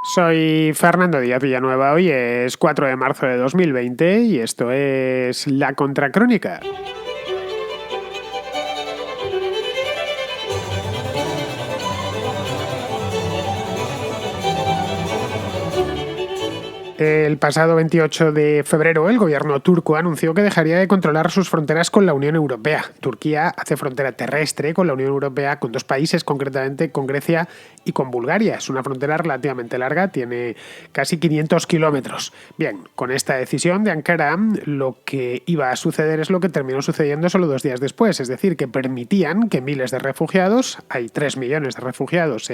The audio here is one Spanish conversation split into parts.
Soy Fernando Díaz Villanueva, hoy es 4 de marzo de 2020 y esto es La Contracrónica. El pasado 28 de febrero, el gobierno turco anunció que dejaría de controlar sus fronteras con la Unión Europea. Turquía hace frontera terrestre con la Unión Europea, con dos países, concretamente con Grecia y con Bulgaria. Es una frontera relativamente larga, tiene casi 500 kilómetros. Bien, con esta decisión de Ankara, lo que iba a suceder es lo que terminó sucediendo solo 2 días después, es decir, que permitían que miles de refugiados, hay 3 millones de refugiados,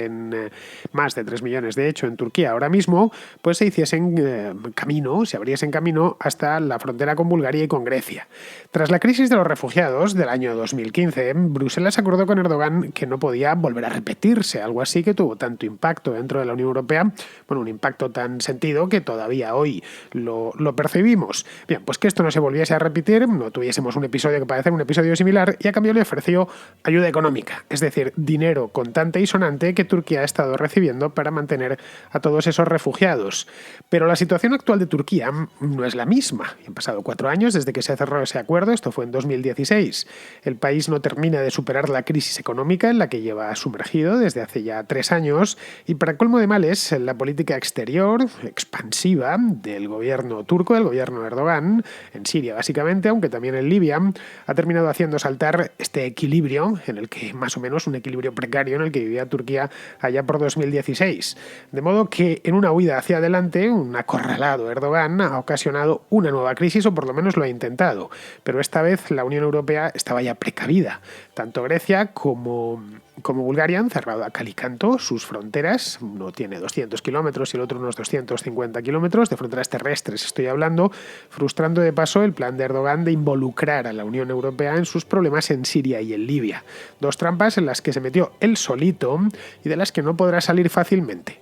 más de 3 millones de hecho en Turquía ahora mismo, pues se hiciesen se abriesen camino hasta la frontera con Bulgaria y con Grecia. Tras la crisis de los refugiados del año 2015, Bruselas acordó con Erdogan que no podía volver a repetirse, algo así que tuvo tanto impacto dentro de la Unión Europea, un impacto tan sentido que todavía hoy lo percibimos. Bien, pues que esto no se volviese a repetir, no tuviésemos un episodio que parece un episodio similar, y a cambio le ofreció ayuda económica, es decir, dinero contante y sonante que Turquía ha estado recibiendo para mantener a todos esos refugiados. Pero la situación actual de Turquía no es la misma. Han pasado 4 años desde que se cerró ese acuerdo, esto fue en 2016. El país no termina de superar la crisis económica en la que lleva sumergido desde hace ya 3 años y, para colmo de males, la política exterior expansiva del gobierno turco, del gobierno de Erdogan, en Siria básicamente, aunque también en Libia, ha terminado haciendo saltar este equilibrio en el que, más o menos, un equilibrio precario en el que vivía Turquía allá por 2016. De modo que, en una huida hacia adelante, un acorralado Erdogan ha ocasionado una nueva crisis, o por lo menos lo ha intentado. Pero esta vez la Unión Europea estaba ya precavida. Tanto Grecia como Bulgaria han cerrado a cal y canto sus fronteras. Uno tiene 200 kilómetros y el otro unos 250 kilómetros de fronteras terrestres, estoy hablando, frustrando de paso el plan de Erdogan de involucrar a la Unión Europea en sus problemas en Siria y en Libia. 2 trampas en las que se metió él solito y de las que no podrá salir fácilmente.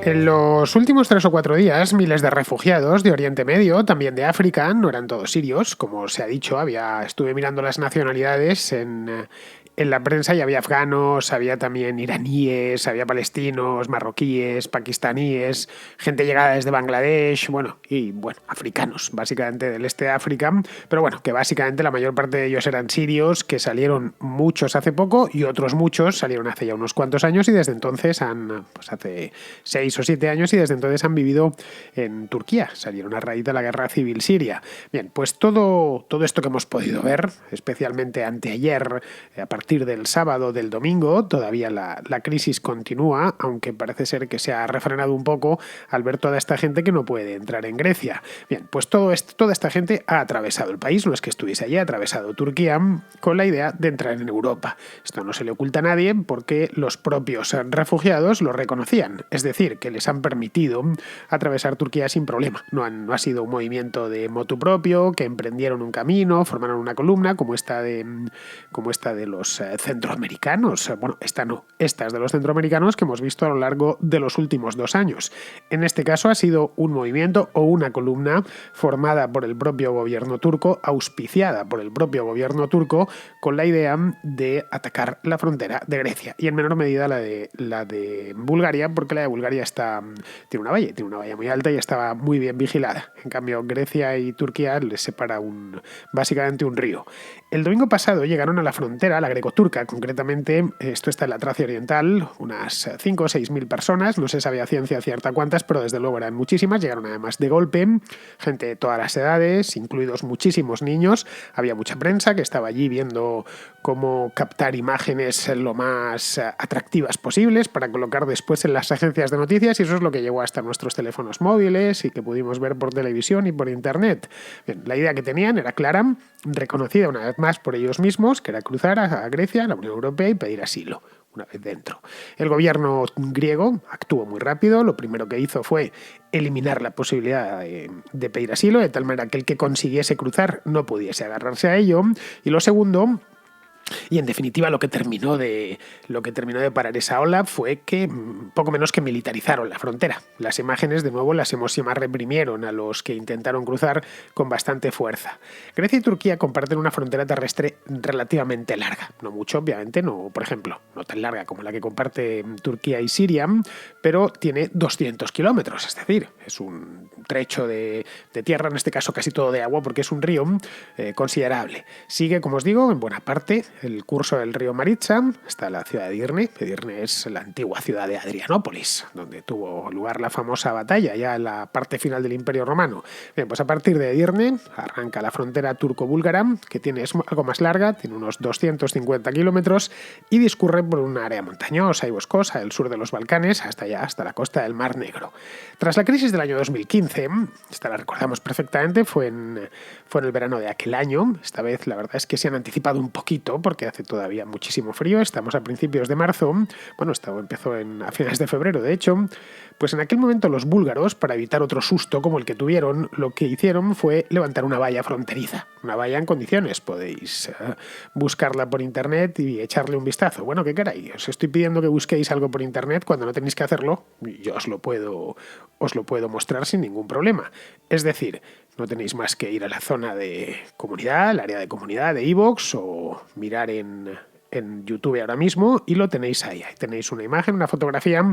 En los últimos 3 o 4 días, miles de refugiados de Oriente Medio, también de África, no eran todos sirios, como se ha dicho, estuve mirando las nacionalidades en la prensa y había afganos, había también iraníes, había palestinos, marroquíes, pakistaníes, gente llegada desde Bangladesh, africanos, básicamente del este de África, pero que básicamente la mayor parte de ellos eran sirios, que salieron muchos hace poco y otros muchos salieron hace ya unos cuantos años y desde entonces hace 6 o 7 años y desde entonces han vivido en Turquía, salieron a raíz de la guerra civil siria. Bien, pues todo esto que hemos podido ver, especialmente anteayer, a partir del sábado, del domingo, todavía la crisis continúa, aunque parece ser que se ha refrenado un poco al ver toda esta gente que no puede entrar en Grecia. Bien, pues toda esta gente ha atravesado el país, no es que estuviese allí, ha atravesado Turquía con la idea de entrar en Europa. Esto no se le oculta a nadie porque los propios refugiados lo reconocían, es decir, que les han permitido atravesar Turquía sin problema. No ha sido un movimiento de motu propio, que emprendieron un camino, formaron una columna como esta de los centroamericanos. Estas de los centroamericanos que hemos visto a lo largo de los últimos 2 años. En este caso ha sido un movimiento o una columna formada por el propio gobierno turco, auspiciada por el propio gobierno turco, con la idea de atacar la frontera de Grecia y en menor medida la de Bulgaria, porque la de Bulgaria tiene una valla muy alta y estaba muy bien vigilada. En cambio, Grecia y Turquía les separa básicamente un río. El domingo pasado llegaron a la frontera, la greco-turca concretamente, esto está en la Tracia Oriental, unas 5 o 6 mil personas, no se sabe a ciencia cierta cuántas, pero desde luego eran muchísimas, llegaron además de golpe, gente de todas las edades, incluidos muchísimos niños, había mucha prensa que estaba allí viendo cómo captar imágenes lo más atractivas posibles para colocar después en las agencias de noticias, y eso es lo que llegó hasta nuestros teléfonos móviles y que pudimos ver por televisión y por internet. Bien, la idea que tenían era clara, reconocida una vez más por ellos mismos, que era cruzar a Grecia, a la Unión Europea y pedir asilo. Una vez dentro. El gobierno griego actuó muy rápido, lo primero que hizo fue eliminar la posibilidad de pedir asilo, de tal manera que el que consiguiese cruzar no pudiese agarrarse a ello, y lo segundo Y en definitiva lo que terminó de parar esa ola fue que poco menos que militarizaron la frontera. Las imágenes, de nuevo, las Emosima reprimieron a los que intentaron cruzar con bastante fuerza. Grecia y Turquía comparten una frontera terrestre relativamente larga. No mucho, obviamente, no, por ejemplo, no tan larga como la que comparte Turquía y Siria, pero tiene 200 kilómetros, es decir, es un trecho de tierra, en este caso casi todo de agua, porque es un río considerable. Sigue, como os digo, en buena parte el curso del río Maritsa hasta la ciudad de Edirne. Edirne es la antigua ciudad de Adrianópolis, donde tuvo lugar la famosa batalla, ya en la parte final del Imperio Romano. Bien, pues a partir de Edirne arranca la frontera turco-búlgara, que es algo más larga, tiene unos 250 kilómetros y discurre por un área montañosa y boscosa del sur de los Balcanes hasta allá, hasta la costa del Mar Negro. Tras la crisis del año 2015, esta la recordamos perfectamente, fue en el verano de aquel año. Esta vez la verdad es que se han anticipado un poquito porque hace todavía muchísimo frío, estamos a principios de marzo, bueno, esto empezó a finales de febrero, de hecho. Pues en aquel momento los búlgaros, para evitar otro susto como el que tuvieron, lo que hicieron fue levantar una valla fronteriza, una valla en condiciones. Podéis buscarla por internet y echarle un vistazo. Bueno, ¿qué queráis? Os estoy pidiendo que busquéis algo por internet cuando no tenéis que hacerlo. Yo os lo puedo mostrar sin ningún problema. Es decir, no tenéis más que ir a la zona de comunidad, el área de comunidad de iVoox, o mirar en YouTube ahora mismo y lo tenéis ahí. Ahí tenéis una imagen, una fotografía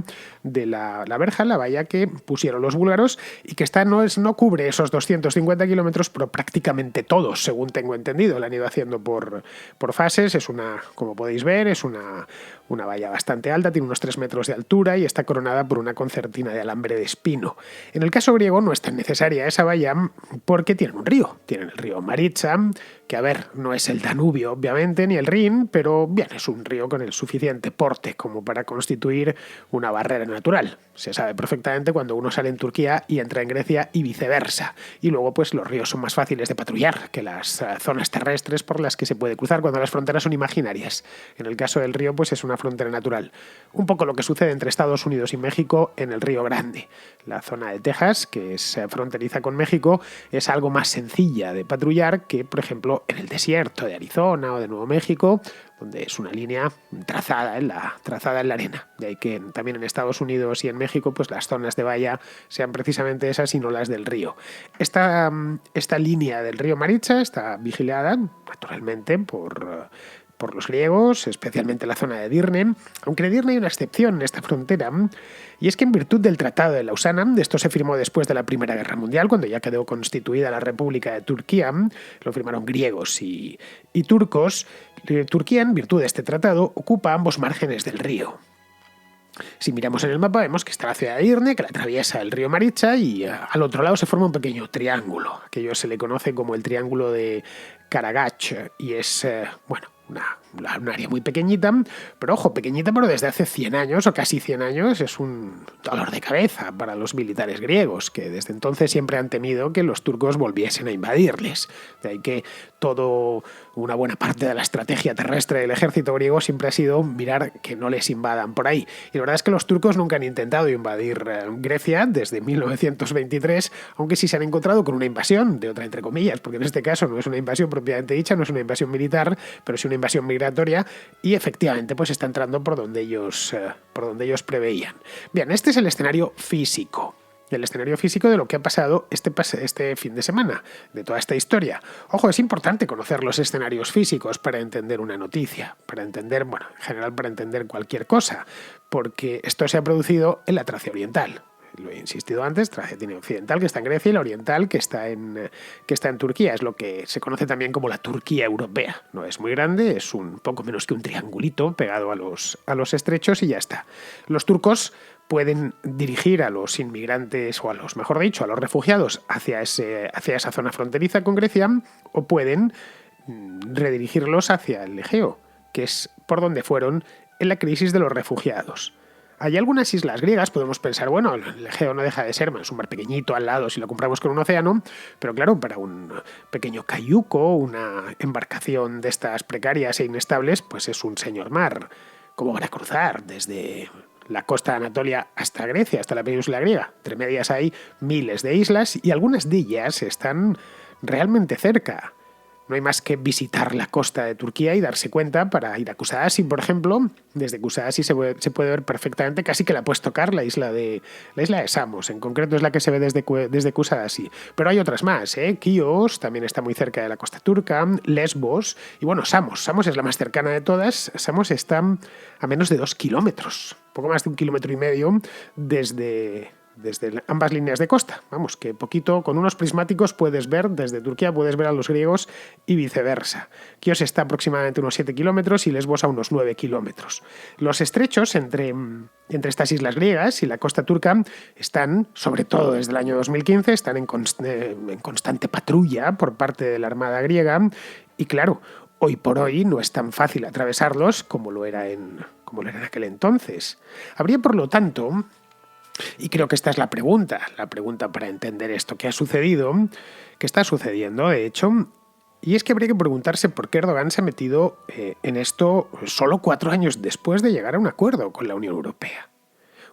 de la verja, la valla que pusieron los búlgaros y que no cubre esos 250 kilómetros, pero prácticamente todos, según tengo entendido. La han ido haciendo por fases. Como podéis ver, es una valla bastante alta, tiene unos 3 metros de altura y está coronada por una concertina de alambre de espino. En el caso griego no es tan necesaria esa valla porque tienen un río. Tienen el río Maritsa, que a ver, no es el Danubio obviamente, ni el Rin, pero bien, es un río con el suficiente porte como para constituir una barrera natural. Se sabe perfectamente cuando uno sale en Turquía y entra en Grecia y viceversa. Y luego pues los ríos son más fáciles de patrullar que las zonas terrestres por las que se puede cruzar cuando las fronteras son imaginarias. En el caso del río pues es una frontera natural. Un poco lo que sucede entre Estados Unidos y México en el Río Grande. La zona de Texas, que es fronteriza con México, es algo más sencilla de patrullar que, por ejemplo, en el desierto de Arizona o de Nuevo México, donde es una línea trazada en la arena. De ahí que también en Estados Unidos y en México pues las zonas de valla sean precisamente esas y no las del río. Esta línea del río Maritsa está vigilada, naturalmente, por los griegos, especialmente la zona de Edirne, aunque en Edirne hay una excepción en esta frontera, y es que en virtud del Tratado de Lausana, esto se firmó después de la Primera Guerra Mundial, cuando ya quedó constituida la República de Turquía, lo firmaron griegos y turcos. Turquía, en virtud de este tratado, ocupa ambos márgenes del río. Si miramos en el mapa vemos que está la ciudad de Edirne, que la atraviesa el río Maritsa, y al otro lado se forma un pequeño triángulo. Aquello se le conoce como el triángulo de Karagach, y es, un área muy pequeñita, pero ojo, pequeñita, pero desde hace 100 años o casi 100 años es un dolor de cabeza para los militares griegos, que desde entonces siempre han temido que los turcos volviesen a invadirles. De ahí que una buena parte de la estrategia terrestre del ejército griego siempre ha sido mirar que no les invadan por ahí. Y la verdad es que los turcos nunca han intentado invadir Grecia desde 1923, aunque sí se han encontrado con una invasión, de otra entre comillas, porque en este caso no es una invasión propiamente dicha, no es una invasión militar, pero sí una invasión migratoria, y efectivamente pues está entrando por donde ellos preveían. Bien, este es el escenario físico. El escenario físico de lo que ha pasado este fin de semana, de toda esta historia. Ojo, es importante conocer los escenarios físicos para entender una noticia, para entender, en general para entender cualquier cosa, porque esto se ha producido en la Tracia oriental. Lo he insistido antes, Tracia tiene occidental, que está en Grecia, y la oriental, que está en Turquía. Es lo que se conoce también como la Turquía europea. No es muy grande, es un poco menos que un triangulito pegado a los estrechos y ya está. Los turcos pueden dirigir a los inmigrantes, o a los refugiados hacia esa zona fronteriza con Grecia, o pueden redirigirlos hacia el Egeo, que es por donde fueron en la crisis de los refugiados. Hay algunas islas griegas, podemos pensar, bueno, el Egeo no deja de ser, es un mar pequeñito al lado si lo comparamos con un océano, pero claro, para un pequeño cayuco, una embarcación de estas precarias e inestables, pues es un señor mar. ¿Cómo van a cruzar desde la costa de Anatolia hasta Grecia, hasta la península griega? Entre medias hay miles de islas y algunas de ellas están realmente cerca. No hay más que visitar la costa de Turquía y darse cuenta. Para ir a Kusadasi, por ejemplo, desde Kusadasi se puede ver perfectamente, casi que la puedes tocar, la isla de Samos. En concreto es la que se ve desde Kusadasi. Pero hay otras más, ¿eh? Kios también está muy cerca de la costa turca, Lesbos y bueno, Samos. Samos es la más cercana de todas. Samos está a menos de 2 kilómetros, poco más de 1,5 kilómetros desde ambas líneas de costa. Vamos, que poquito, con unos prismáticos puedes ver, desde Turquía puedes ver a los griegos y viceversa. Kios está aproximadamente unos 7 kilómetros y Lesbos a unos 9 kilómetros. Los estrechos entre estas islas griegas y la costa turca están, sobre todo desde el año 2015, están en constante patrulla por parte de la Armada griega y claro, hoy por hoy no es tan fácil atravesarlos como lo era en aquel entonces. Habría, por lo tanto, y creo que esta es la pregunta para entender esto que ha sucedido, que está sucediendo, de hecho, y es que habría que preguntarse por qué Erdogan se ha metido en esto solo 4 años después de llegar a un acuerdo con la Unión Europea.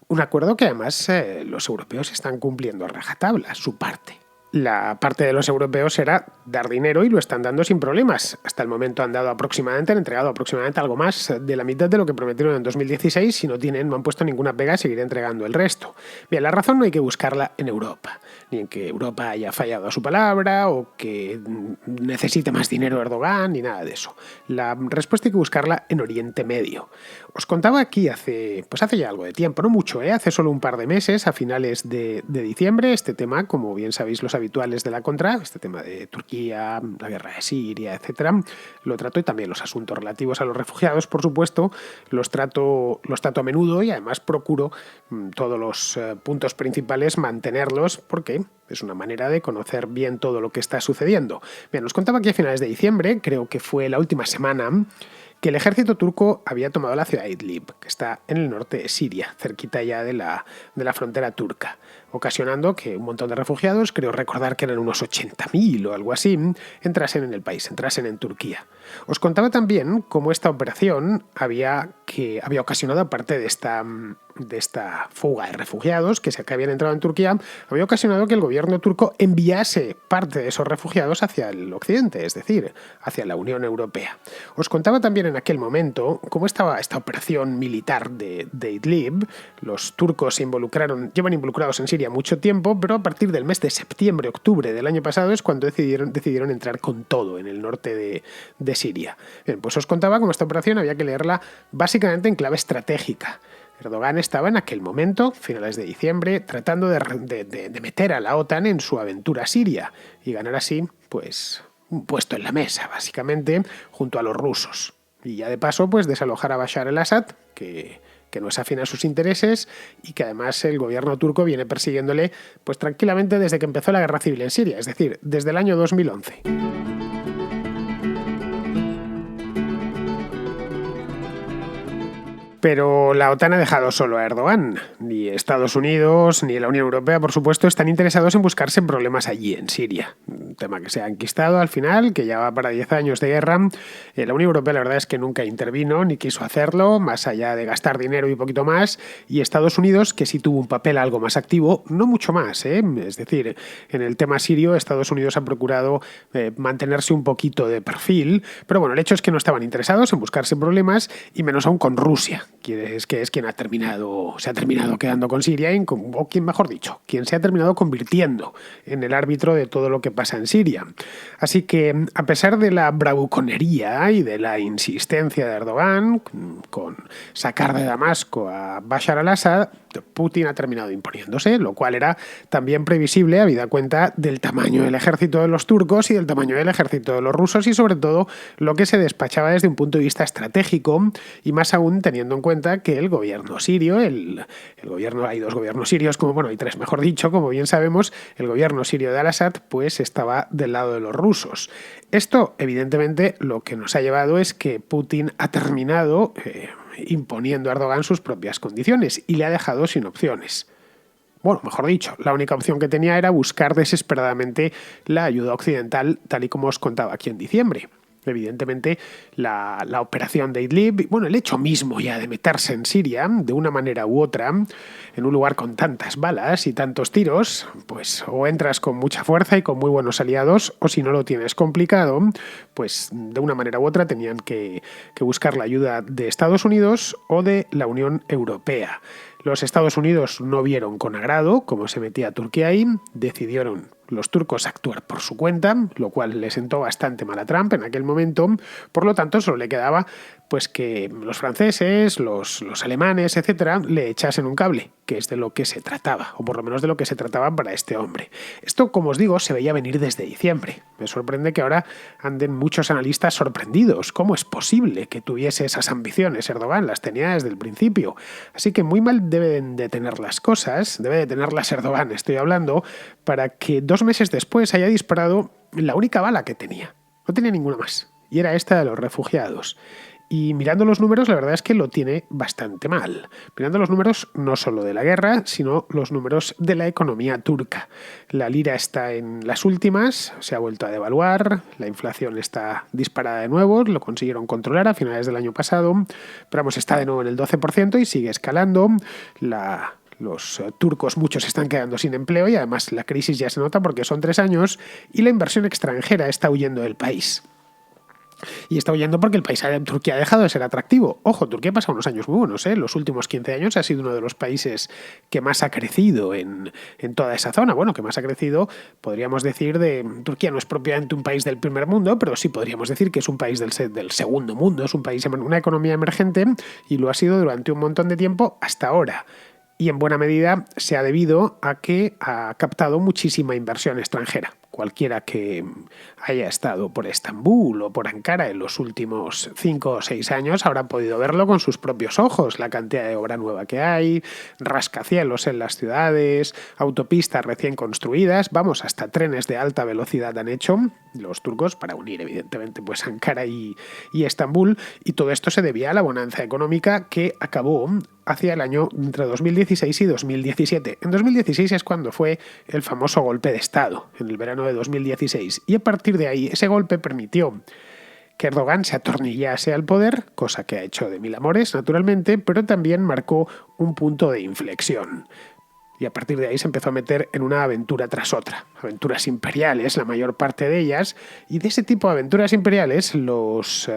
Un acuerdo que además los europeos están cumpliendo a rajatabla, su parte. La parte de los europeos era dar dinero y lo están dando sin problemas. Hasta el momento han entregado aproximadamente algo más de la mitad de lo que prometieron en 2016 y no han puesto ninguna pega a seguir entregando el resto. Bien, la razón no hay que buscarla en Europa, ni en que Europa haya fallado a su palabra o que necesite más dinero Erdogan, ni nada de eso. La respuesta hay que buscarla en Oriente Medio. Os contaba aquí hace ya algo de tiempo, no mucho, hace solo un par de meses, a finales de diciembre, este tema, como bien sabéis los habituales de la Contra, este tema de Turquía, la guerra de Siria, etcétera, lo trato, y también los asuntos relativos a los refugiados, por supuesto, los trato a menudo y además procuro todos los puntos principales mantenerlos porque es una manera de conocer bien todo lo que está sucediendo. Bien, os contaba aquí a finales de diciembre, creo que fue la última semana, que el ejército turco había tomado la ciudad de Idlib, que está en el norte de Siria, cerquita ya de la frontera turca, ocasionando que un montón de refugiados, creo recordar que eran unos 80.000 o algo así, entrasen en el país, entrasen en Turquía. Os contaba también cómo esta operación había ocasionado, aparte de esta fuga de refugiados que habían entrado en Turquía, había ocasionado que el gobierno turco enviase parte de esos refugiados hacia el occidente, es decir, hacia la Unión Europea. Os contaba también en aquel momento cómo estaba esta operación militar de Idlib. Los turcos llevan involucrados en Siria mucho tiempo, pero a partir del mes de septiembre-octubre del año pasado es cuando decidieron entrar con todo en el norte de Siria. Bien, pues os contaba cómo esta operación había que leerla básicamente en clave estratégica. Erdogan estaba en aquel momento, finales de diciembre, tratando de meter a la OTAN en su aventura siria y ganar así, pues, un puesto en la mesa, básicamente, junto a los rusos. Y ya de paso, pues, desalojar a Bashar al-Assad, que no es afín a sus intereses y que además el gobierno turco viene persiguiéndole, pues, tranquilamente desde que empezó la guerra civil en Siria, es decir, desde el año 2011. Pero la OTAN ha dejado solo a Erdogan. Ni Estados Unidos ni la Unión Europea, por supuesto, están interesados en buscarse problemas allí, en Siria. Un tema que se ha enquistado al final, que ya va para 10 años de guerra. La Unión Europea la verdad es que nunca intervino ni quiso hacerlo, más allá de gastar dinero y poquito más. Y Estados Unidos, que sí tuvo un papel algo más activo, no mucho más, Es decir, en el tema sirio, Estados Unidos ha procurado mantenerse un poquito de perfil. Pero bueno, el hecho es que no estaban interesados en buscarse problemas, y menos aún con Rusia, que es quien se ha terminado quedando con Siria, o quien se ha terminado convirtiendo en el árbitro de todo lo que pasa en Siria. Así que, a pesar de la bravuconería y de la insistencia de Erdogan con sacar de Damasco a Bashar al-Assad, Putin ha terminado imponiéndose, lo cual era también previsible habida cuenta del tamaño del ejército de los turcos y del tamaño del ejército de los rusos, y sobre todo lo que se despachaba desde un punto de vista estratégico, y más aún teniendo en cuenta que el gobierno sirio, hay dos gobiernos sirios, hay tres mejor dicho, como bien sabemos, el gobierno sirio de al-Assad pues estaba del lado de los rusos. Esto, evidentemente, lo que nos ha llevado es que Putin ha terminado imponiendo a Erdogan sus propias condiciones y le ha dejado sin opciones. Bueno, mejor dicho, la única opción que tenía era buscar desesperadamente la ayuda occidental, tal y como os contaba aquí en diciembre. Evidentemente, la operación de Idlib, bueno, el hecho mismo ya de meterse en Siria, de una manera u otra, en un lugar con tantas balas y tantos tiros, pues o entras con mucha fuerza y con muy buenos aliados, o si no lo tienes complicado, pues de una manera u otra tenían que buscar la ayuda de Estados Unidos o de la Unión Europea. Los Estados Unidos no vieron con agrado cómo se metía Turquía ahí, decidieron los turcos actuar por su cuenta, lo cual le sentó bastante mal a Trump en aquel momento. Por lo tanto, solo le quedaba pues que los franceses, los alemanes, etcétera, le echasen un cable, que es de lo que se trataba, o por lo menos de lo que se trataba para este hombre. Esto, como os digo, se veía venir desde diciembre. Me sorprende que ahora anden muchos analistas sorprendidos. ¿Cómo es posible que tuviese esas ambiciones Erdogan? Las tenía desde el principio. Así que muy mal deben de tener las cosas, debe de tenerlas Erdogan, estoy hablando, para que 2 meses después haya disparado la única bala que tenía. No tenía ninguna más. Y era esta de los refugiados. Y mirando los números, la verdad es que lo tiene bastante mal. Mirando los números no solo de la guerra, sino los números de la economía turca. La lira está en las últimas, se ha vuelto a devaluar, la inflación está disparada de nuevo, lo consiguieron controlar a finales del año pasado, pero vamos, está de nuevo en el 12% y sigue escalando. Los turcos muchos están quedando sin empleo y además la crisis ya se nota porque son 3 años y la inversión extranjera está huyendo del país. Y está huyendo porque el paisaje de Turquía ha dejado de ser atractivo. Ojo, Turquía ha pasado unos años muy buenos, ¿eh? Los últimos 15 años ha sido uno de los países que más ha crecido en toda esa zona. Bueno, que más ha crecido, podríamos decir, Turquía no es propiamente un país del primer mundo, pero sí podríamos decir que es un país del segundo mundo, es un país, una economía emergente, y lo ha sido durante un montón de tiempo hasta ahora. Y en buena medida se ha debido a que ha captado muchísima inversión extranjera. Cualquiera que haya estado por Estambul o por Ankara en los últimos 5 o 6 años habrá podido verlo con sus propios ojos. La cantidad de obra nueva que hay, rascacielos en las ciudades, autopistas recién construidas, vamos, hasta trenes de alta velocidad han hecho los turcos para unir evidentemente pues Ankara y Estambul, y todo esto se debía a la bonanza económica que acabó hacia el año entre 2016 y 2017. En 2016 es cuando fue el famoso golpe de Estado, en el verano de 2016, y a partir de ahí ese golpe permitió que Erdogan se atornillase al poder, cosa que ha hecho de mil amores, naturalmente, pero también marcó un punto de inflexión. Y a partir de ahí se empezó a meter en una aventura tras otra. Aventuras imperiales, la mayor parte de ellas, y de ese tipo de aventuras imperiales los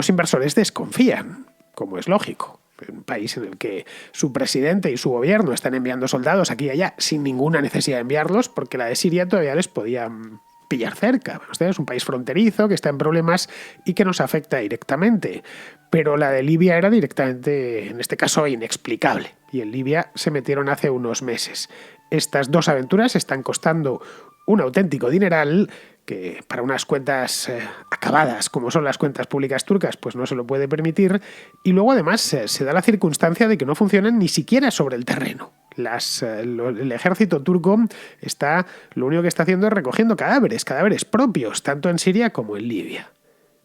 inversores desconfían, como es lógico. Un país en el que su presidente y su gobierno están enviando soldados aquí y allá sin ninguna necesidad de enviarlos, porque la de Siria todavía les podían pillar cerca. Es un país fronterizo que está en problemas y que nos afecta directamente. Pero la de Libia era directamente, en este caso, inexplicable. Y en Libia se metieron hace unos meses. Estas dos aventuras están costando un auténtico dineral que para unas cuentas acabadas, como son las cuentas públicas turcas, pues no se lo puede permitir. Y luego además se da la circunstancia de que no funcionan ni siquiera sobre el terreno. El ejército turco lo único que está haciendo es recogiendo cadáveres propios, tanto en Siria como en Libia.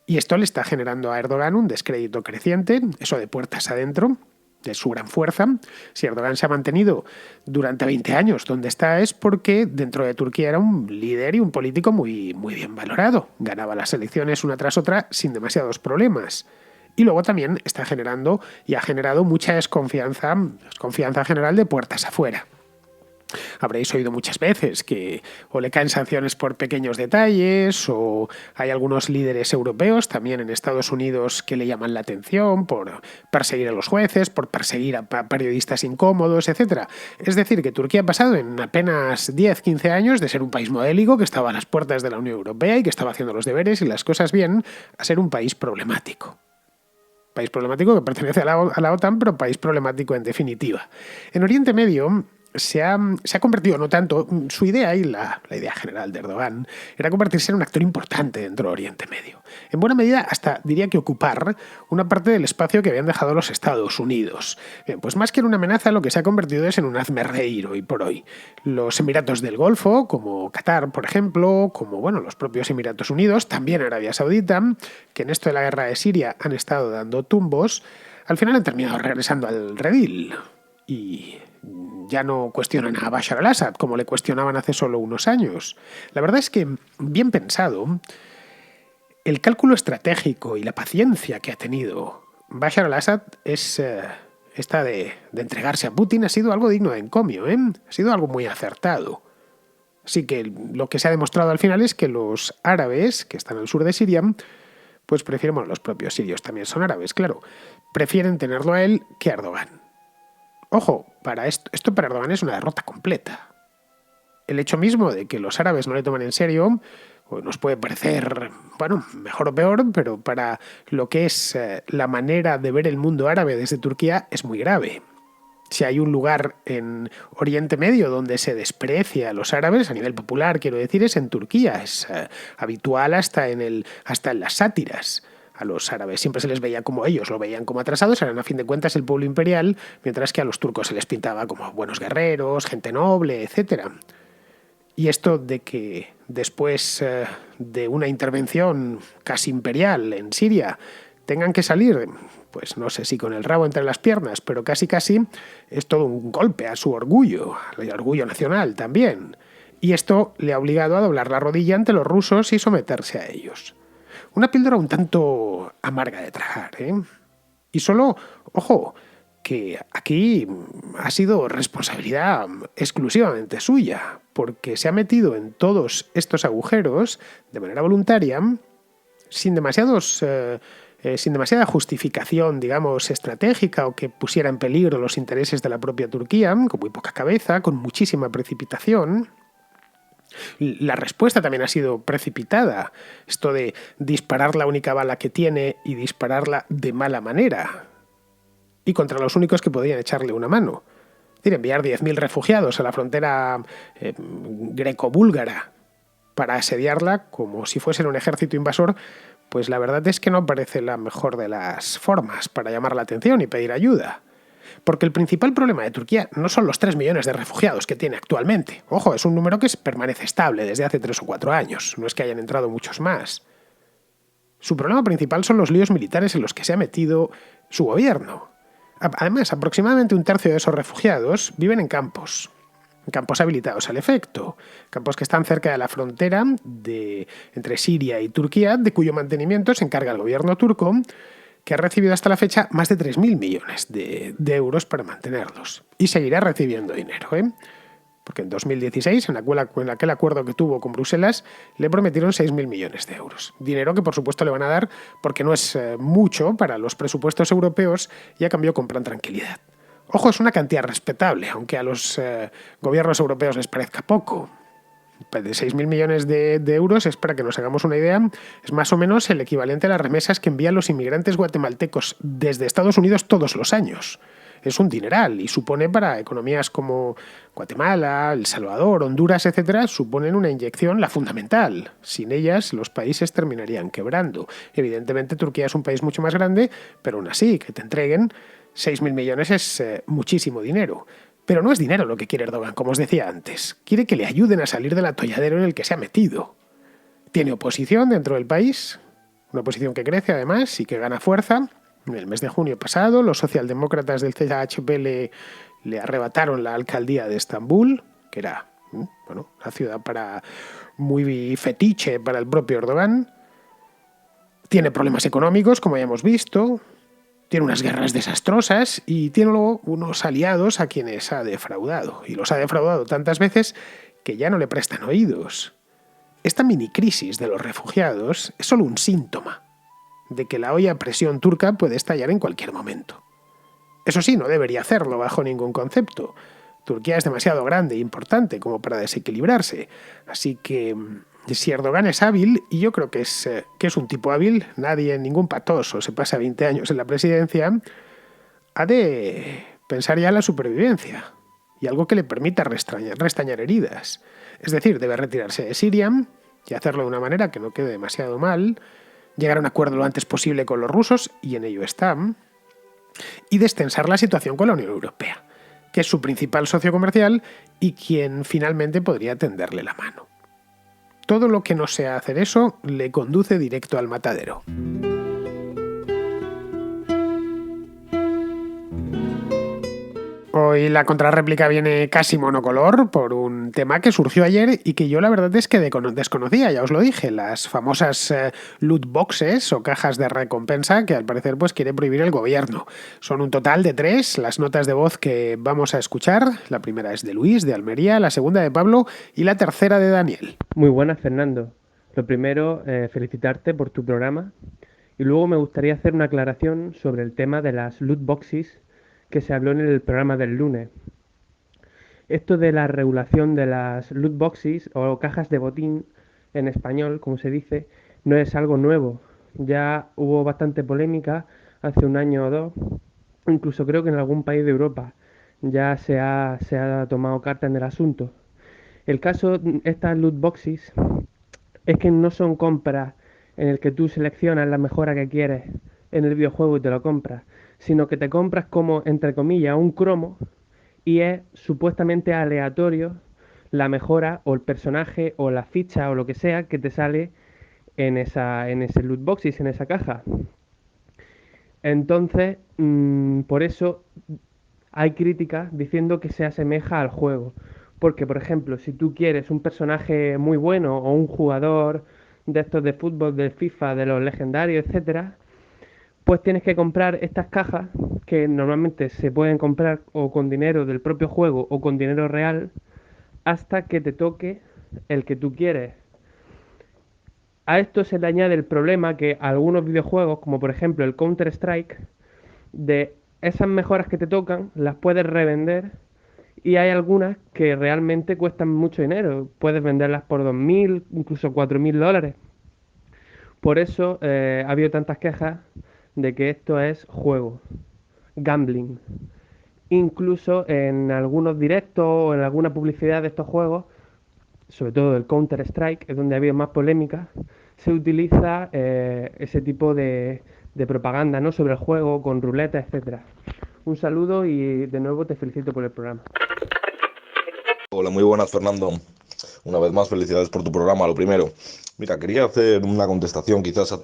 Y esto le está generando a Erdogan un descrédito creciente, eso de puertas adentro, de su gran fuerza. Si Erdogan se ha mantenido durante 20 años donde está es porque dentro de Turquía era un líder y un político muy, muy bien valorado. Ganaba las elecciones una tras otra sin demasiados problemas. Y luego también está generando y ha generado mucha desconfianza general de puertas afuera. Habréis oído muchas veces que o le caen sanciones por pequeños detalles, o hay algunos líderes europeos, también en Estados Unidos, que le llaman la atención por perseguir a los jueces, por perseguir a periodistas incómodos, etc. Es decir, que Turquía ha pasado en apenas 10-15 años de ser un país modélico que estaba a las puertas de la Unión Europea y que estaba haciendo los deberes y las cosas bien, a ser un país problemático. País problemático que pertenece a la OTAN, pero país problemático en definitiva. En Oriente Medio se ha convertido, no tanto, su idea y la idea general de Erdogan era convertirse en un actor importante dentro de Oriente Medio. En buena medida, hasta diría que ocupar una parte del espacio que habían dejado los Estados Unidos. Bien, pues más que en una amenaza, lo que se ha convertido es en un hazmerreír hoy por hoy. Los Emiratos del Golfo, como Qatar, por ejemplo, como los propios Emiratos Unidos, también Arabia Saudita, que en esto de la guerra de Siria han estado dando tumbos, al final han terminado regresando al redil. Y ya no cuestionan a Bashar al-Assad como le cuestionaban hace solo unos años. La verdad es que, bien pensado, El cálculo estratégico y la paciencia que ha tenido Bashar al-Assad es esta de entregarse a Putin ha sido algo digno de encomio, ¿eh? Ha sido algo muy acertado. Así que lo que se ha demostrado al final es que los árabes, que están al sur de Siria, pues prefieren, bueno, los propios sirios también son árabes, claro, prefieren tenerlo a él que a Erdogan. Ojo, para esto para Erdogan es una derrota completa. El hecho mismo de que los árabes no le toman en serio pues nos puede parecer, bueno, mejor o peor, pero para lo que es la manera de ver el mundo árabe desde Turquía es muy grave. Si hay un lugar en Oriente Medio donde se desprecia a los árabes, a nivel popular, quiero decir, es en Turquía. Es habitual hasta en las sátiras. A los árabes siempre se les veía como ellos, lo veían como atrasados, eran a fin de cuentas el pueblo imperial, mientras que a los turcos se les pintaba como buenos guerreros, gente noble, etc. Y esto de que después de una intervención casi imperial en Siria tengan que salir, pues no sé si con el rabo entre las piernas, pero casi es todo un golpe a su orgullo, al orgullo nacional también. Y esto le ha obligado a doblar la rodilla ante los rusos y someterse a ellos. Una píldora un tanto amarga de tragar, ¿eh? Y solo, ojo, que aquí ha sido responsabilidad exclusivamente suya, porque se ha metido en todos estos agujeros de manera voluntaria, sin demasiada justificación, digamos, estratégica o que pusiera en peligro los intereses de la propia Turquía, con muy poca cabeza, con muchísima precipitación. La respuesta también ha sido precipitada, esto de disparar la única bala que tiene y dispararla de mala manera, y contra los únicos que podían echarle una mano. Es decir, enviar 10.000 refugiados a la frontera greco-búlgara para asediarla como si fuesen un ejército invasor, pues la verdad es que no parece la mejor de las formas para llamar la atención y pedir ayuda. Porque el principal problema de Turquía no son los 3 millones de refugiados que tiene actualmente. Ojo, es un número que permanece estable desde hace 3 o 4 años, no es que hayan entrado muchos más. Su problema principal son los líos militares en los que se ha metido su gobierno. Además, aproximadamente un tercio de esos refugiados viven en campos habilitados al efecto, campos que están cerca de la frontera entre Siria y Turquía, de cuyo mantenimiento se encarga el gobierno turco, que ha recibido hasta la fecha más de 3.000 millones de euros para mantenerlos. Y seguirá recibiendo dinero, ¿eh? Porque en 2016, en aquel acuerdo que tuvo con Bruselas, le prometieron 6.000 millones de euros. Dinero que, por supuesto, le van a dar porque no es mucho para los presupuestos europeos y a cambio compran tranquilidad. Ojo, es una cantidad respetable, aunque a los gobiernos europeos les parezca poco. De 6.000 millones de euros, es para que nos hagamos una idea, es más o menos el equivalente a las remesas que envían los inmigrantes guatemaltecos desde Estados Unidos todos los años. Es un dineral y supone para economías como Guatemala, El Salvador, Honduras, etc., suponen una inyección, la fundamental. Sin ellas, los países terminarían quebrando. Evidentemente, Turquía es un país mucho más grande, pero aún así, que te entreguen 6.000 millones es muchísimo dinero. Pero no es dinero lo que quiere Erdogan, como os decía antes. Quiere que le ayuden a salir del atolladero en el que se ha metido. Tiene oposición dentro del país, una oposición que crece además y que gana fuerza. En el mes de junio pasado, los socialdemócratas del CHP le arrebataron la alcaldía de Estambul, que era una ciudad muy fetiche para el propio Erdogan. Tiene problemas económicos, como ya hemos visto. Tiene unas guerras desastrosas y tiene luego unos aliados a quienes ha defraudado. Y los ha defraudado tantas veces que ya no le prestan oídos. Esta mini crisis de los refugiados es solo un síntoma de que la olla a presión turca puede estallar en cualquier momento. Eso sí, no debería hacerlo bajo ningún concepto. Turquía es demasiado grande e importante como para desequilibrarse. Así que si Erdogan es hábil, y yo creo que es un tipo hábil, ningún patoso se pasa 20 años en la presidencia, ha de pensar ya en la supervivencia y algo que le permita restañar heridas. Es decir, debe retirarse de Siria y hacerlo de una manera que no quede demasiado mal, llegar a un acuerdo lo antes posible con los rusos, y en ello está, y destensar la situación con la Unión Europea, que es su principal socio comercial y quien finalmente podría tenderle la mano. Todo lo que no sea hacer eso le conduce directo al matadero. Hoy la contrarréplica viene casi monocolor por un tema que surgió ayer y que yo la verdad es que desconocía, ya os lo dije, las famosas loot boxes o cajas de recompensa que al parecer pues quiere prohibir el gobierno. Son un total de 3 las notas de voz que vamos a escuchar. La primera es de Luis, de Almería, la segunda de Pablo y la tercera de Daniel. Muy buenas, Fernando. Lo primero, felicitarte por tu programa y luego me gustaría hacer una aclaración sobre el tema de las loot boxes que se habló en el programa del lunes. Esto de la regulación de las loot boxes o cajas de botín en español, como se dice, no es algo nuevo. Ya hubo bastante polémica hace un año o dos, incluso creo que en algún país de Europa ya se ha tomado carta en el asunto. El caso, estas loot boxes, es que no son compras en el que tú seleccionas la mejora que quieres en el videojuego y te lo compras, sino que te compras como, entre comillas, un cromo y es supuestamente aleatorio la mejora o el personaje o la ficha o lo que sea que te sale en ese loot boxes, en esa caja. Entonces, por eso hay críticas diciendo que se asemeja al juego. Porque, por ejemplo, si tú quieres un personaje muy bueno o un jugador de estos de fútbol, de FIFA, de los legendarios, etcétera, pues tienes que comprar estas cajas que normalmente se pueden comprar o con dinero del propio juego o con dinero real hasta que te toque el que tú quieres. A esto se le añade el problema que algunos videojuegos, como por ejemplo el Counter-Strike, de esas mejoras que te tocan, las puedes revender y hay algunas que realmente cuestan mucho dinero. Puedes venderlas por 2.000, incluso $4.000. Por eso ha habido tantas quejas de que esto es juego, gambling. Incluso en algunos directos o en alguna publicidad de estos juegos, sobre todo el Counter-Strike, es donde ha habido más polémica, se utiliza ese tipo de propaganda, ¿no?, sobre el juego, con ruleta, etcétera. Un saludo y de nuevo te felicito por el programa. Hola, muy buenas, Fernando. Una vez más, felicidades por tu programa, lo primero. Mira, quería hacer una contestación quizás a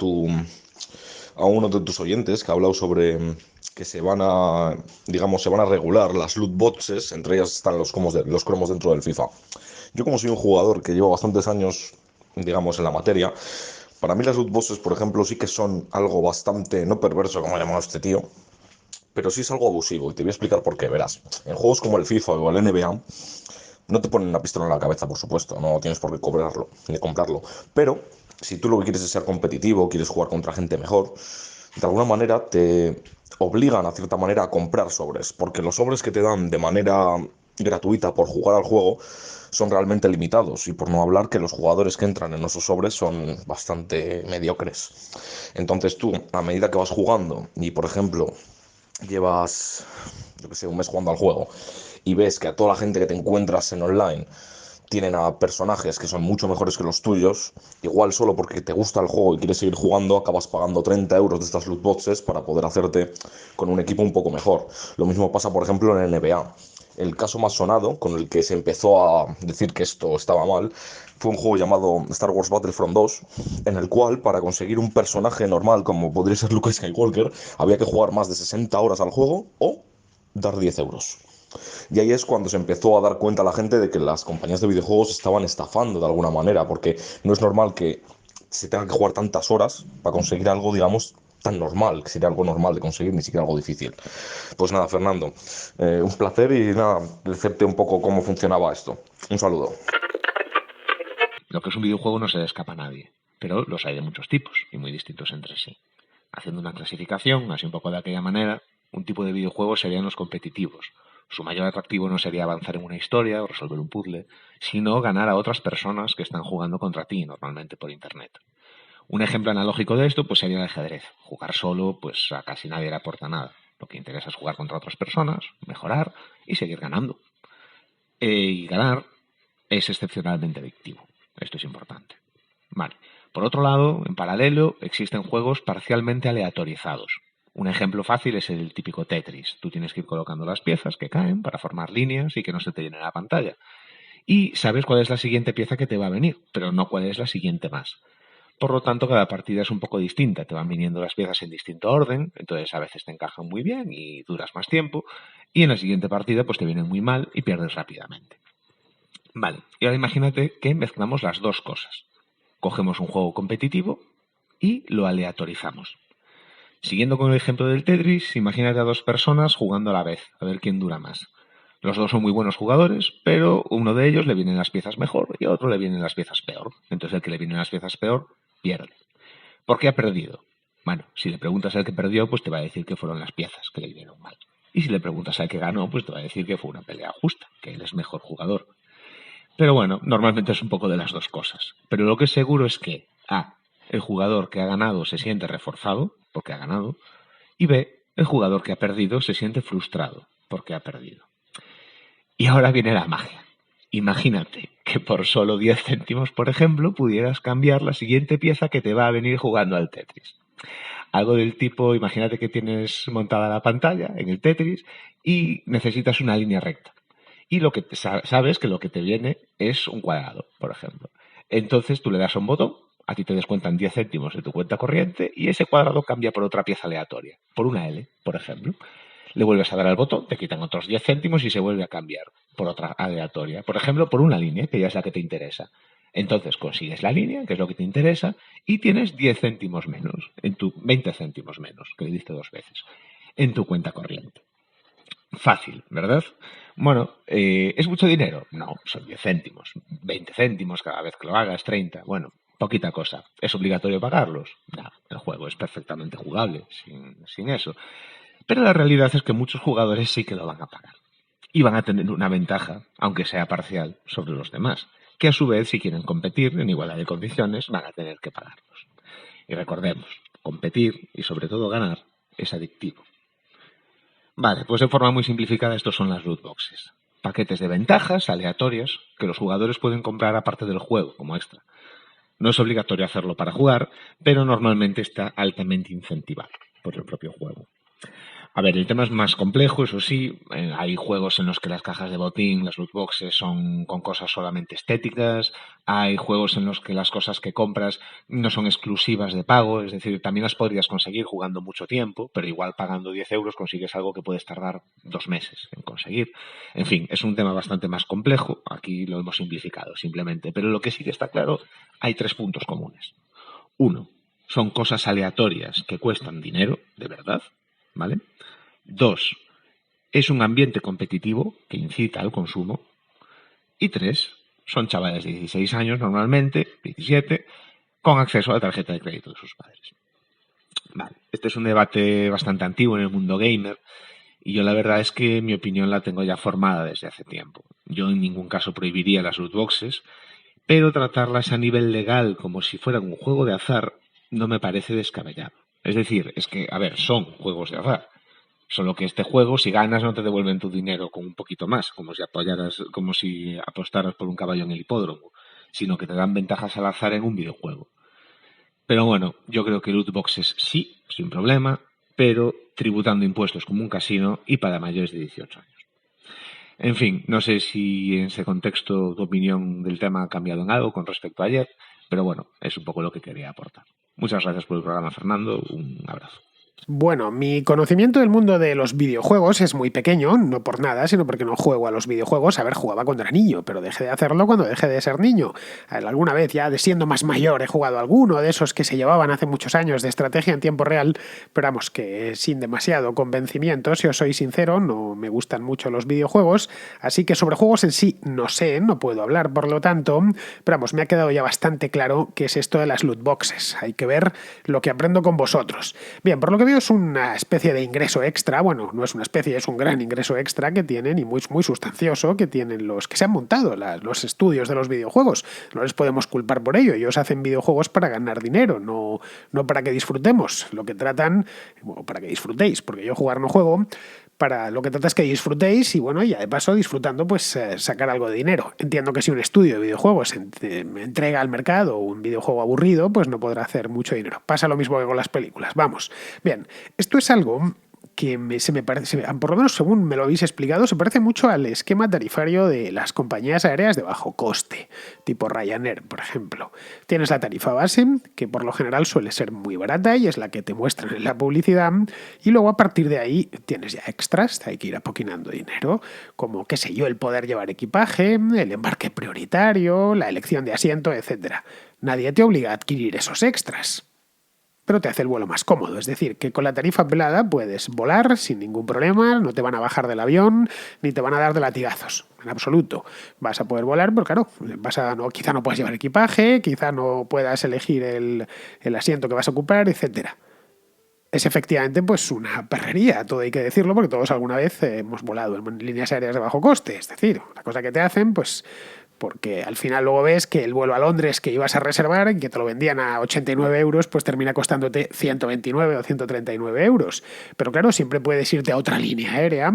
uno de tus oyentes que ha hablado sobre que digamos, se van a regular las loot boxes, entre ellas están los cromos dentro del FIFA. Yo, como soy un jugador que lleva bastantes años, digamos, en la materia, para mí las loot boxes, por ejemplo, sí que son algo bastante, no perverso, como ha llamado este tío, pero sí es algo abusivo, y te voy a explicar por qué. Verás, en juegos como el FIFA o el NBA no te ponen una pistola en la cabeza, por supuesto, no tienes por qué cobrarlo ni comprarlo. Pero si tú lo que quieres es ser competitivo, quieres jugar contra gente mejor, de alguna manera te obligan a cierta manera a comprar sobres, porque los sobres que te dan de manera gratuita por jugar al juego son realmente limitados, y por no hablar que los jugadores que entran en esos sobres son bastante mediocres. Entonces tú, a medida que vas jugando y por ejemplo llevas, yo que sé, un mes jugando al juego y ves que a toda la gente que te encuentras en online tienen a personajes que son mucho mejores que los tuyos, igual solo porque te gusta el juego y quieres seguir jugando, acabas pagando 30 euros de estas loot boxes para poder hacerte con un equipo un poco mejor. Lo mismo pasa, por ejemplo, en el NBA. El caso más sonado, con el que se empezó a decir que esto estaba mal, fue un juego llamado Star Wars Battlefront 2, en el cual, para conseguir un personaje normal como podría ser Luke Skywalker, había que jugar más de 60 horas al juego o dar 10 euros. Y ahí es cuando se empezó a dar cuenta la gente de que las compañías de videojuegos estaban estafando de alguna manera, porque no es normal que se tenga que jugar tantas horas para conseguir algo, digamos, tan normal, que sería algo normal de conseguir, ni siquiera algo difícil. Pues nada, Fernando, un placer y nada, decirte un poco cómo funcionaba esto. Un saludo. Lo que es un videojuego no se le escapa a nadie, pero los hay de muchos tipos y muy distintos entre sí. Haciendo una clasificación, así un poco de aquella manera, un tipo de videojuego serían los competitivos. Su mayor atractivo no sería avanzar en una historia o resolver un puzzle, sino ganar a otras personas que están jugando contra ti, normalmente por internet. Un ejemplo analógico de esto pues sería el ajedrez. Jugar solo pues a casi nadie le aporta nada. Lo que interesa es jugar contra otras personas, mejorar y seguir ganando. Y ganar es excepcionalmente adictivo. Esto es importante. Vale. Por otro lado, en paralelo, existen juegos parcialmente aleatorizados. Un ejemplo fácil es el típico Tetris. Tú tienes que ir colocando las piezas que caen para formar líneas y que no se te llene la pantalla. Y sabes cuál es la siguiente pieza que te va a venir, pero no cuál es la siguiente más. Por lo tanto, cada partida es un poco distinta. Te van viniendo las piezas en distinto orden, entonces a veces te encajan muy bien y duras más tiempo, y en la siguiente partida pues te vienen muy mal y pierdes rápidamente. Vale, y ahora imagínate que mezclamos las dos cosas. Cogemos un juego competitivo y lo aleatorizamos. Siguiendo con el ejemplo del Tetris, imagínate a dos personas jugando a la vez, a ver quién dura más. Los dos son muy buenos jugadores, pero uno de ellos le vienen las piezas mejor y a otro le vienen las piezas peor. Entonces el que le vienen las piezas peor, pierde. ¿Por qué ha perdido? Bueno, si le preguntas al que perdió, pues te va a decir que fueron las piezas que le vinieron mal. Y si le preguntas al que ganó, pues te va a decir que fue una pelea justa, que él es mejor jugador. Pero bueno, normalmente es un poco de las dos cosas. Pero lo que es seguro es que A, el jugador que ha ganado se siente reforzado, porque ha ganado, y B, el jugador que ha perdido se siente frustrado, porque ha perdido. Y ahora viene la magia. Imagínate que por solo 10 céntimos, por ejemplo, pudieras cambiar la siguiente pieza que te va a venir jugando al Tetris. Algo del tipo, imagínate que tienes montada la pantalla en el Tetris y necesitas una línea recta. Y lo que sabes que lo que te viene es un cuadrado, por ejemplo. Entonces tú le das a un botón, a ti te descuentan 10 céntimos de tu cuenta corriente y ese cuadrado cambia por otra pieza aleatoria, por una L, por ejemplo. Le vuelves a dar al botón, te quitan otros 10 céntimos y se vuelve a cambiar por otra aleatoria. Por ejemplo, por una línea, que ya es la que te interesa. Entonces consigues la línea, que es lo que te interesa, y tienes 10 céntimos menos, 20 céntimos menos, que le diste 2 veces, en tu cuenta corriente. Fácil, ¿verdad? Bueno, ¿es mucho dinero? No, son 10 céntimos, 20 céntimos cada vez que lo hagas, 30, bueno, poquita cosa. ¿Es obligatorio pagarlos? No, el juego es perfectamente jugable, sin eso. Pero la realidad es que muchos jugadores sí que lo van a pagar. Y van a tener una ventaja, aunque sea parcial, sobre los demás, que a su vez, si quieren competir en igualdad de condiciones, van a tener que pagarlos. Y recordemos, competir y sobre todo ganar es adictivo. Vale, pues de forma muy simplificada estos son las loot boxes. Paquetes de ventajas aleatorias que los jugadores pueden comprar aparte del juego, como extra. No es obligatorio hacerlo para jugar, pero normalmente está altamente incentivado por el propio juego. A ver, el tema es más complejo, eso sí. Hay juegos en los que las cajas de botín, las loot boxes, son con cosas solamente estéticas. Hay juegos en los que las cosas que compras no son exclusivas de pago, es decir, también las podrías conseguir jugando mucho tiempo, pero igual pagando 10 euros consigues algo que puedes tardar 2 meses en conseguir. En fin, es un tema bastante más complejo. Aquí lo hemos simplificado simplemente, pero lo que sí que está claro, hay 3 puntos comunes. 1, son cosas aleatorias que cuestan dinero, de verdad, ¿vale? 2, es un ambiente competitivo que incita al consumo. Y 3, son chavales de 16 años normalmente, 17, con acceso a la tarjeta de crédito de sus padres. Vale, este es un debate bastante antiguo en el mundo gamer y yo la verdad es que mi opinión la tengo ya formada desde hace tiempo. Yo en ningún caso prohibiría las loot boxes, pero tratarlas a nivel legal como si fueran un juego de azar no me parece descabellado. Es decir, es que, a ver, son juegos de azar. Solo que este juego, si ganas, no te devuelven tu dinero con un poquito más, como si apostaras por un caballo en el hipódromo, sino que te dan ventajas al azar en un videojuego. Pero bueno, yo creo que loot boxes sí, sin problema, pero tributando impuestos como un casino y para mayores de 18 años. En fin, no sé si en ese contexto tu opinión del tema ha cambiado en algo con respecto a ayer, pero bueno, es un poco lo que quería aportar. Muchas gracias por el programa, Fernando. Un abrazo. Bueno, mi conocimiento del mundo de los videojuegos es muy pequeño, no por nada, sino porque no juego a los videojuegos. A ver, jugaba cuando era niño, pero dejé de hacerlo cuando dejé de ser niño. Alguna vez, ya siendo más mayor, he jugado a alguno de esos que se llevaban hace muchos años de estrategia en tiempo real, pero vamos, que sin demasiado convencimiento, si os soy sincero, no me gustan mucho los videojuegos, así que sobre juegos en sí no sé, no puedo hablar, por lo tanto, pero vamos, me ha quedado ya bastante claro qué es esto de las loot boxes. Hay que ver lo que aprendo con vosotros. Bien, por lo que veo es una especie de ingreso extra, bueno, no es una especie, es un gran ingreso extra que tienen y muy, muy sustancioso que tienen los que se han montado los estudios de los videojuegos. No les podemos culpar por ello, ellos hacen videojuegos para ganar dinero, no para que disfrutemos, lo que tratan, bueno, para que disfrutéis, porque yo jugar no juego, para lo que trata es que disfrutéis y bueno, ya de paso disfrutando pues sacar algo de dinero. Entiendo que si un estudio de videojuegos entrega al mercado un videojuego aburrido, pues no podrá hacer mucho dinero. Pasa lo mismo que con las películas. Vamos. Bien, esto es algo se me parece, por lo menos según me lo habéis explicado, se parece mucho al esquema tarifario de las compañías aéreas de bajo coste, tipo Ryanair, por ejemplo. Tienes la tarifa base, que por lo general suele ser muy barata y es la que te muestran en la publicidad, y luego a partir de ahí tienes ya extras, hay que ir apoquinando dinero, como, qué sé yo, el poder llevar equipaje, el embarque prioritario, la elección de asiento, etc. Nadie te obliga a adquirir esos extras, pero te hace el vuelo más cómodo. Es decir, que con la tarifa pelada puedes volar sin ningún problema, no te van a bajar del avión, ni te van a dar de latigazos, en absoluto. Vas a poder volar, pero claro, quizá no puedas llevar equipaje, quizá no puedas elegir el asiento que vas a ocupar, etc. Es efectivamente pues una perrería, todo hay que decirlo, porque todos alguna vez hemos volado en líneas aéreas de bajo coste. Es decir, una cosa que te hacen, pues porque al final luego ves que el vuelo a Londres que ibas a reservar y que te lo vendían a 89 euros, pues termina costándote 129 o 139 euros. Pero claro, siempre puedes irte a otra línea aérea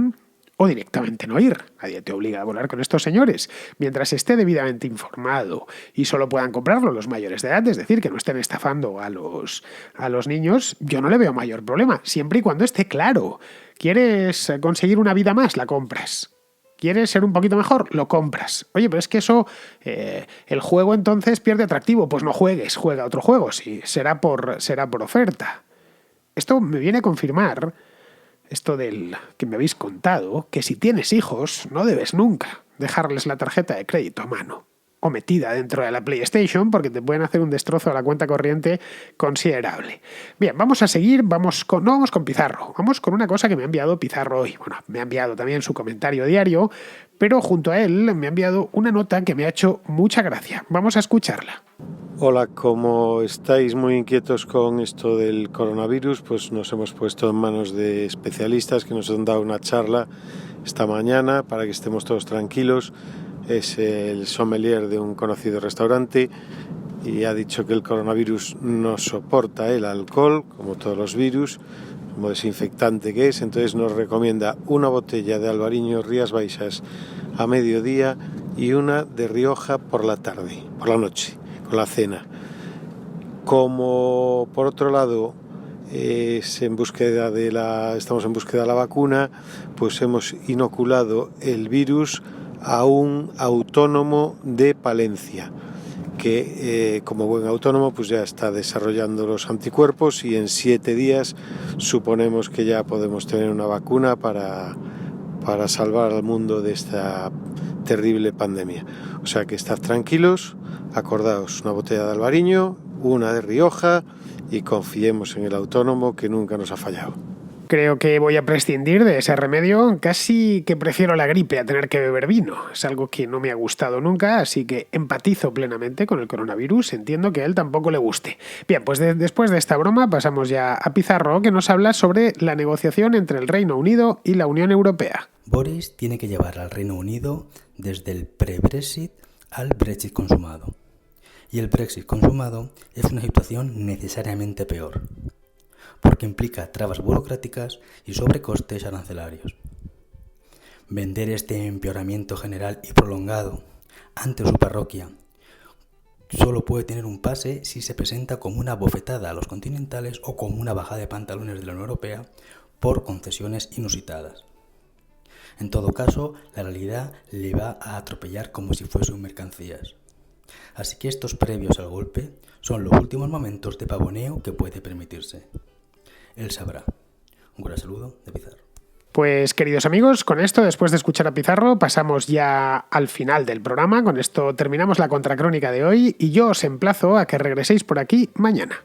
o directamente no ir. Nadie te obliga a volar con estos señores. Mientras esté debidamente informado y solo puedan comprarlo los mayores de edad, es decir, que no estén estafando a los niños, yo no le veo mayor problema, siempre y cuando esté claro. ¿Quieres conseguir una vida más? La compras. ¿Quieres ser un poquito mejor? Lo compras. Oye, pero es que eso, el juego entonces pierde atractivo. Pues no juegues, juega otro juego. Sí, será por oferta. Esto me viene a confirmar, esto del que me habéis contado, que si tienes hijos, no debes nunca dejarles la tarjeta de crédito a mano o metida dentro de la PlayStation, porque te pueden hacer un destrozo a la cuenta corriente considerable. Bien, vamos a seguir, no vamos con Pizarro, vamos con una cosa que me ha enviado Pizarro hoy. Bueno, me ha enviado también su comentario diario, pero junto a él me ha enviado una nota que me ha hecho mucha gracia. Vamos a escucharla. Hola, como estáis muy inquietos con esto del coronavirus, pues nos hemos puesto en manos de especialistas que nos han dado una charla esta mañana para que estemos todos tranquilos. Es el sommelier de un conocido restaurante y ha dicho que el coronavirus no soporta el alcohol, como todos los virus, como desinfectante que es. Entonces nos recomienda una botella de Albariño Rías Baixas a mediodía y una de Rioja por la noche, con la cena. Como por otro lado estamos en búsqueda de la vacuna, pues hemos inoculado el virus a un autónomo de Palencia que como buen autónomo pues ya está desarrollando los anticuerpos y en 7 días suponemos que ya podemos tener una vacuna para salvar al mundo de esta terrible pandemia. O sea que estad tranquilos, acordaos, una botella de Albariño, una de Rioja y confiemos en el autónomo que nunca nos ha fallado. Creo que voy a prescindir de ese remedio, casi que prefiero la gripe a tener que beber vino. Es algo que no me ha gustado nunca, así que empatizo plenamente con el coronavirus, entiendo que a él tampoco le guste. Bien, pues después de esta broma pasamos ya a Pizarro, que nos habla sobre la negociación entre el Reino Unido y la Unión Europea. Boris tiene que llevar al Reino Unido desde el pre-Brexit al Brexit consumado. Y el Brexit consumado es una situación necesariamente peor, porque implica trabas burocráticas y sobrecostes arancelarios. Vender este empeoramiento general y prolongado ante su parroquia solo puede tener un pase si se presenta como una bofetada a los continentales o como una bajada de pantalones de la Unión Europea por concesiones inusitadas. En todo caso, la realidad le va a atropellar como si fuesen mercancías. Así que estos previos al golpe son los últimos momentos de pavoneo que puede permitirse. Él sabrá. Un gran saludo de Pizarro. Pues queridos amigos, con esto, después de escuchar a Pizarro, pasamos ya al final del programa. Con esto terminamos la contracrónica de hoy y yo os emplazo a que regreséis por aquí mañana.